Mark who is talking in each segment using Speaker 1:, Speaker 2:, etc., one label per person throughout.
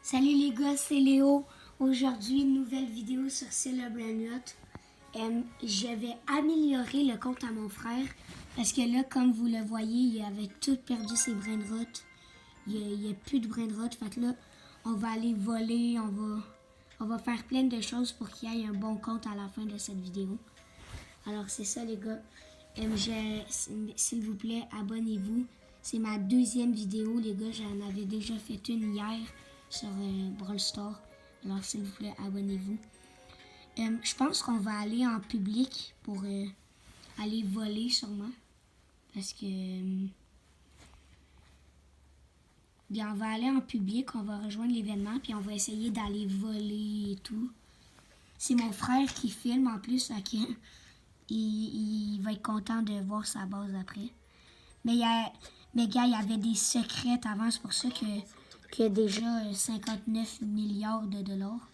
Speaker 1: Salut les gars, c'est Léo. Aujourd'hui, une nouvelle vidéo sur Celebraniot. Je vais améliorer le compte à mon frère parce que là, comme vous le voyez, il avait tout perdu ses brainrots. Il n'y a plus de brainrots. Fait que là, on va aller voler, on va faire plein de choses pour qu'il y ait un bon compte à la fin de cette vidéo. Alors, c'est ça les gars. S'il vous plaît, abonnez-vous. C'est ma deuxième vidéo, les gars. J'en avais déjà fait une hier sur Brawl Stars. Alors, s'il vous plaît, abonnez-vous. Je pense qu'on va aller en public pour aller voler sûrement. Parce que... bien, on va aller en public, on va rejoindre l'événement, puis on va essayer d'aller voler et tout. C'est mon frère qui filme en plus, fait que il va être content de voir sa base après. Mais gars, il y avait des secrets avant, c'est pour ça qu'il y a déjà 59 milliards de dollars.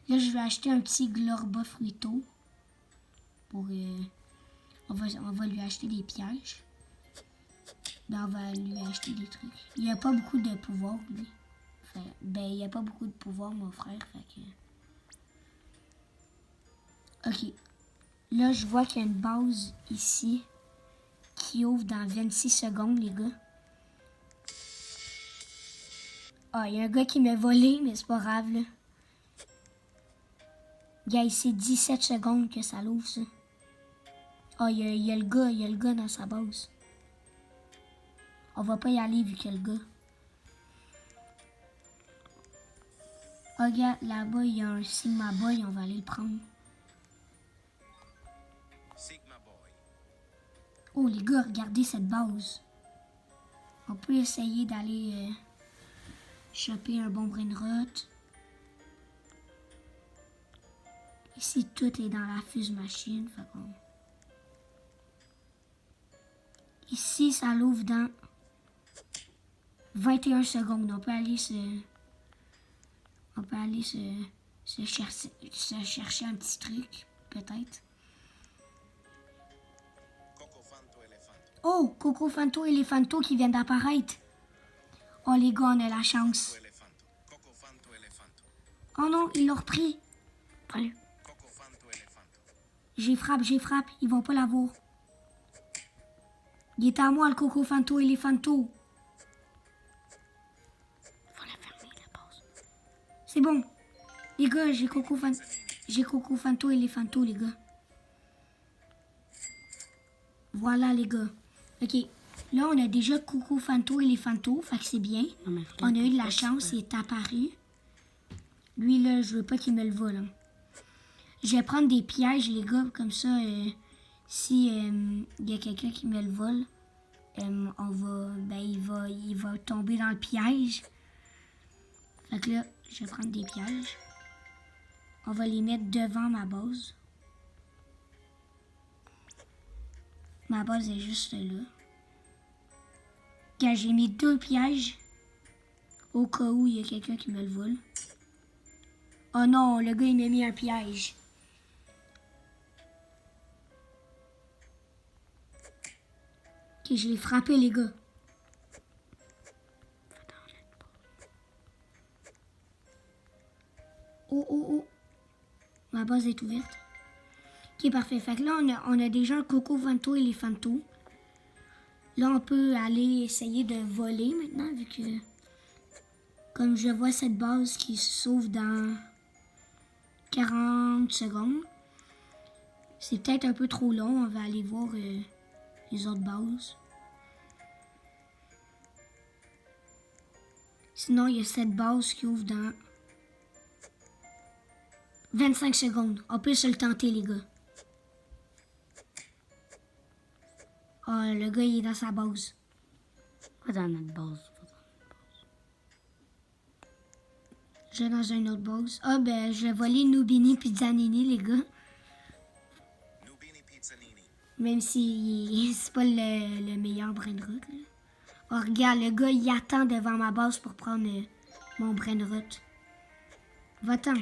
Speaker 1: Là, je vais acheter un petit Glorba Fruito. Pour, on va lui acheter des pièges. Ben, on va lui acheter des trucs. Il n'y a pas beaucoup de pouvoir, lui. Enfin, il n'y a pas beaucoup de pouvoir, mon frère. Fait que... Ok. Là, je vois qu'il y a une base ici qui ouvre dans 26 secondes, les gars. Ah, il y a un gars qui m'a volé, mais c'est pas grave, là. Gars, c'est 17 secondes que ça l'ouvre, ça. Ah, il y a le gars dans sa base. On va pas y aller vu qu'il y a le gars. Oh, regarde, là-bas, il y a un Sigma Boy, on va aller le prendre. Oh, les gars, regardez cette base. On peut essayer d'aller choper un bon brainrot. Ici, tout est dans la fuse machine. Ici, ça l'ouvre dans 21 secondes. On peut aller se chercher un petit truc, peut-être. Oh, Coco Fanto et les Fanto qui viennent d'apparaître. Oh, les gars, on a la chance. Oh non, ils l'ont repris. Allez. J'ai frappe. Ils vont pas l'avoir. Il est à moi, le Coco Fanto et les Fanto. Faut la fermer, la base. C'est bon. Les gars, j'ai Coco Fanto et les Fanto, les gars. Voilà, les gars. Ok. Là, on a déjà Coco Fanto et les Fanto. Fait que c'est bien. On a eu de la chance. Il est apparu. Lui, là, je veux pas qu'il me le vole. Hein. Je vais prendre des pièges, les gars. Comme ça, si y a quelqu'un qui me le vole, il va tomber dans le piège. Fait que là, je vais prendre des pièges. On va les mettre devant ma base. Ma base est juste là. Quand j'ai mis 2 pièges, au cas où il y a quelqu'un qui me le vole. Oh non, le gars il m'a mis un piège. Ok, je l'ai frappé les gars. Oh. Ma base est ouverte. Ok, parfait. Fait que là, on a déjà un Coco Fanto et les Fanto. Là, on peut aller essayer de voler maintenant, vu que... Comme je vois cette base qui s'ouvre dans 40 secondes. C'est peut-être un peu trop long. On va aller voir les autres bases. Sinon, il y a cette base qui ouvre dans 25 secondes. On peut se le tenter, les gars. Oh, le gars, il est dans sa base.
Speaker 2: Pas dans notre base.
Speaker 1: Je vais dans une autre base. Ah, ben, je vais voler Nubini Pizzanini, les gars. Même si c'est pas le meilleur brainrot. Oh, regarde, le gars, il attend devant ma base pour prendre mon brainrot. Va-t'en.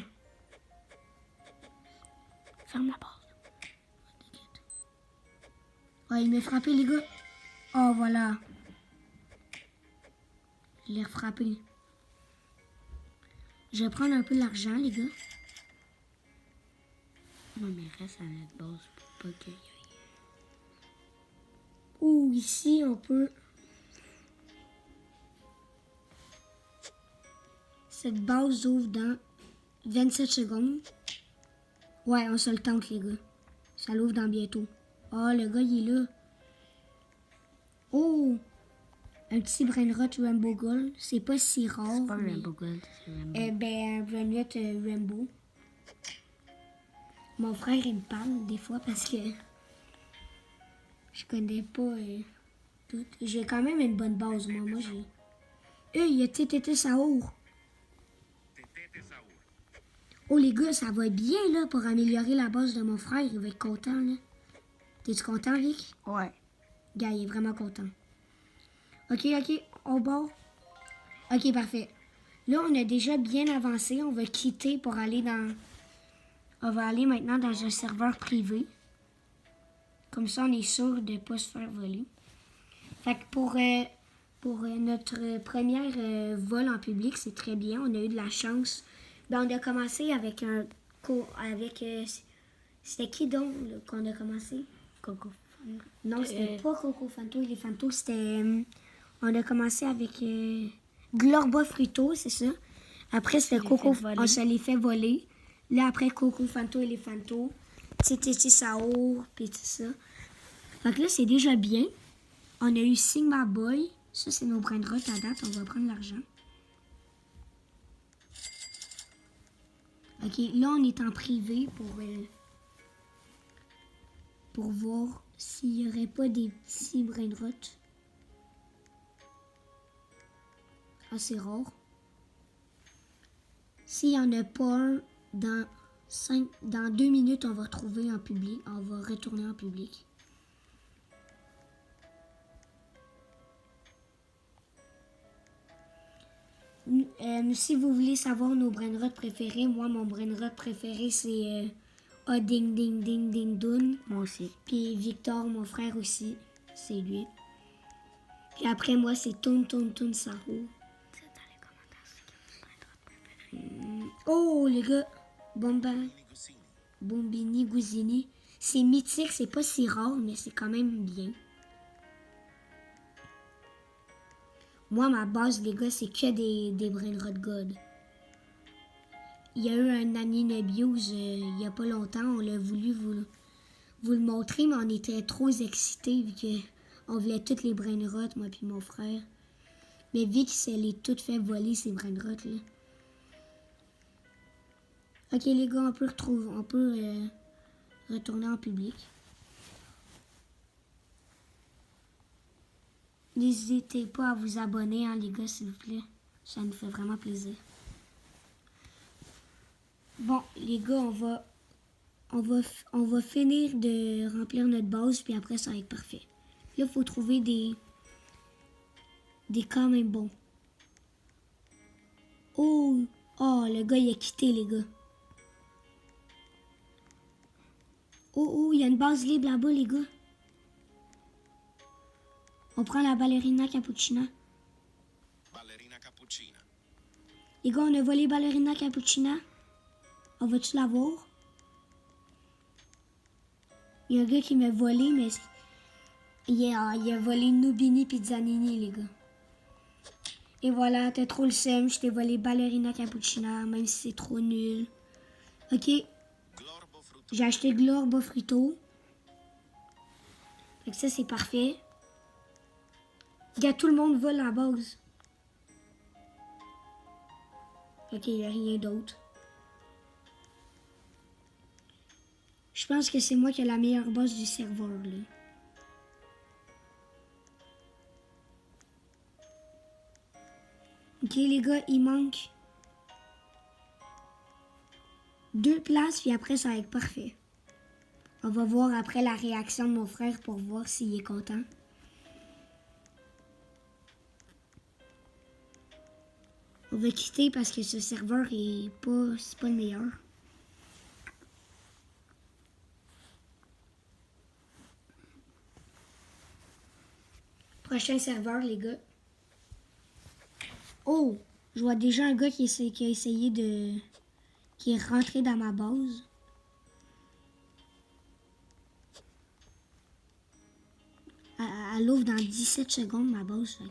Speaker 1: Ferme la base. Oh, il m'a frappé, les gars. Oh, voilà. Je l'ai frappé. Je vais prendre un peu d'argent, les gars.
Speaker 2: Non, mais reste à notre base pour pas qu'il y ait...
Speaker 1: Ouh, ici, on peut... Cette base ouvre dans 27 secondes. Ouais, on se le tente, les gars. Ça l'ouvre dans bientôt. Oh, le gars, il est là. Oh! Un petit Brainrot Rainbow Gold. C'est pas si rare.
Speaker 2: C'est pas
Speaker 1: mais...
Speaker 2: Rainbow Gold, c'est Rainbow.
Speaker 1: Ben, un Brainrot Rainbow. Mon frère, il me parle des fois parce que je connais pas tout. J'ai quand même une bonne base, moi. Moi, j'ai... il y a TTT Saour. Oh, les gars, ça va bien, là, pour améliorer la base de mon frère. Il va être content, là. T'es-tu content, Vic?
Speaker 2: Ouais.
Speaker 1: Gars, il est vraiment content. OK, au bord. OK, parfait. Là, on a déjà bien avancé. On va quitter pour aller dans... On va aller maintenant dans un serveur privé. Comme ça, on est sûr de ne pas se faire voler. Fait que pour notre première vol en public, c'est très bien. On a eu de la chance. Ben, on a commencé avec un... c'était qui donc qu'on a commencé?
Speaker 2: Coco.
Speaker 1: Non, c'était pas Coco Fanto. Les Fanto, c'était... on a commencé avec Glorba Frito, c'est ça. Après, c'était Coco... On se les fait voler. Là, après, Coco Fanto et les Fanto. Titi Saour, puis tout ça. Fait que là, c'est déjà bien. On a eu Sigma Boy. Ça, c'est nos Brainrot à date. On va prendre l'argent. OK, là, on est en privé pour voir s'il n'y aurait pas des petits Brainrot. Assez rare. S'il n'y en a pas un, dans 2 minutes, on va trouver en public. On va retourner en public. Si vous voulez savoir nos Brainrot préférés, moi, mon Brainrot préféré, c'est Ding Ding Ding Ding Dun.
Speaker 2: Moi aussi.
Speaker 1: Puis Victor, mon frère aussi, c'est lui. Puis après, moi, c'est Toon Toon Toon Saho.
Speaker 2: C'est dans les commentaires, c'est qui votre Brainrot préféré.
Speaker 1: Oh, les gars, Bombini Gouzini. C'est mythique, c'est pas si rare, mais c'est quand même bien. Moi, ma base, les gars, c'est que des Brainrot God. Il y a eu un Aninobius il y a pas longtemps. On l'a voulu vous le montrer, mais on était trop excités vu qu'on voulait toutes les Brainrot, moi puis mon frère. Mais Vic s'est les toutes fait voler, ces Brainrot, là. OK, les gars, on peut retourner en public. N'hésitez pas à vous abonner, hein, les gars, s'il vous plaît. Ça nous fait vraiment plaisir. Bon, les gars, on va finir de remplir notre base, puis après, ça va être parfait. Là, il faut trouver des quand même bons. Oh, le gars, il a quitté, les gars. Oh, il y a une base libre là-bas, les gars. On prend la ballerina cappuccina.
Speaker 3: Ballerina cappuccina.
Speaker 1: Les gars, on a volé ballerina cappuccina. On va-tu la voir? Il y a un gars qui m'a volé, mais il a volé Nubini puis Zanini, les gars. Et voilà, t'as trop le seum, je t'ai volé ballerina cappuccina, même si c'est trop nul. OK. J'ai acheté Glorbo Frito. Fait que ça, c'est parfait. Gars, tout le monde vole la base. OK, il n'y a rien d'autre. Je pense que c'est moi qui ai la meilleure base du serveur, là. OK, les gars, il manque 2 places, puis après, ça va être parfait. On va voir après la réaction de mon frère pour voir s'il est content. On va quitter parce que ce serveur c'est pas le meilleur. Prochain serveur, les gars. Oh, Je vois déjà un gars qui a essayé de... qui est rentré dans ma base. Elle ouvre dans 17 secondes, ma base. Fait.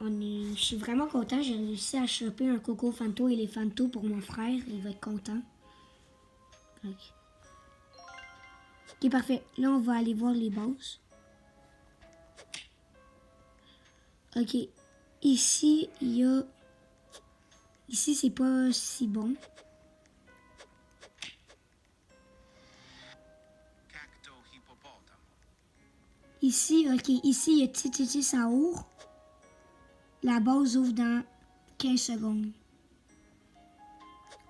Speaker 1: Je suis vraiment content. J'ai réussi à choper un Coco Fanto et les Fanto pour mon frère. Il va être content. Ok, parfait. Là, on va aller voir les bases. Ok. Ici, il y a... Ici, c'est pas si bon.
Speaker 3: Cacto hippopotamo.
Speaker 1: Ici, ok. Ici, il y a Tititi Saour. La base ouvre dans 15 secondes.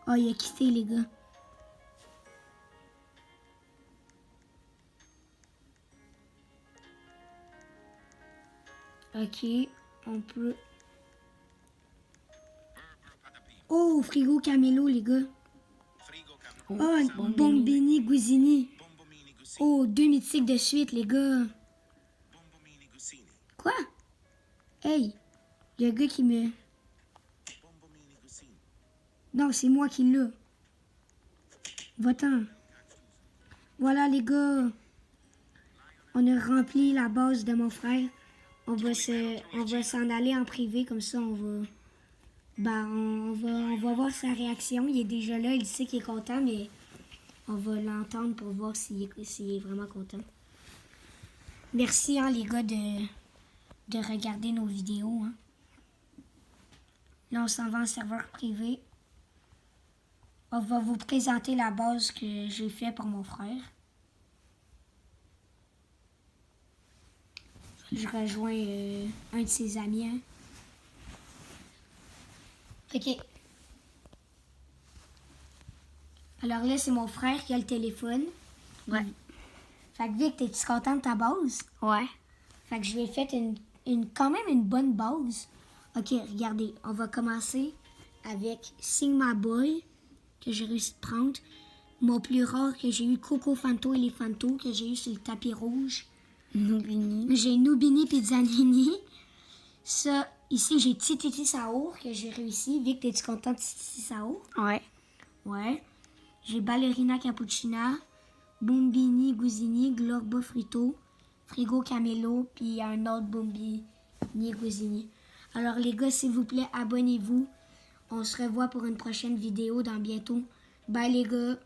Speaker 1: Oh, il a quitté, les gars. Ok, on peut... Oh, Frigo Camelo, les gars.
Speaker 3: Frigo cam.
Speaker 1: Oh, Bombini Gusini.
Speaker 3: Bombomini Gusini.
Speaker 1: Oh, 2 mythiques de suite, les gars.
Speaker 3: Bombomini Gusini.
Speaker 1: Quoi? Hey, il y a un gars qui me...
Speaker 3: Bombomini Gusini.
Speaker 1: Non, c'est moi qui l'ai. Va-t'en. Voilà, les gars. On a rempli la base de mon frère. On va s'en aller en privé, comme ça, on va voir sa réaction. Il est déjà là, il sait qu'il est content, mais on va l'entendre pour voir s'il est vraiment content. Merci, hein, les gars, de regarder nos vidéos. Hein. Là, on s'en va en serveur privé. On va vous présenter la base que j'ai fait pour mon frère. Je rejoins un de ses amis. Hein. Ok. Alors là, c'est mon frère qui a le téléphone.
Speaker 2: Ouais.
Speaker 1: Fait que Vic, t'es-tu content de ta base?
Speaker 2: Ouais.
Speaker 1: Fait que je lui ai fait quand même une bonne base. Ok, regardez, on va commencer avec Sigma Boy, que j'ai réussi de prendre. Mon plus rare, que j'ai eu Coco Fanto et les Fanto, que j'ai eu sur le tapis rouge.
Speaker 2: Noubini.
Speaker 1: J'ai Noubini Pizzanini. Ça, ici, j'ai Tititi Saour, que j'ai réussi. Vic, t'es-tu content de Tititi Saour?
Speaker 2: Ouais.
Speaker 1: Ouais. J'ai Ballerina Cappuccina, Bombini Gusini, Glorbo Frito, Frigo Camelo, puis un autre Bombini Gusini. Alors les gars, s'il vous plaît, abonnez-vous. On se revoit pour une prochaine vidéo dans bientôt. Bye les gars.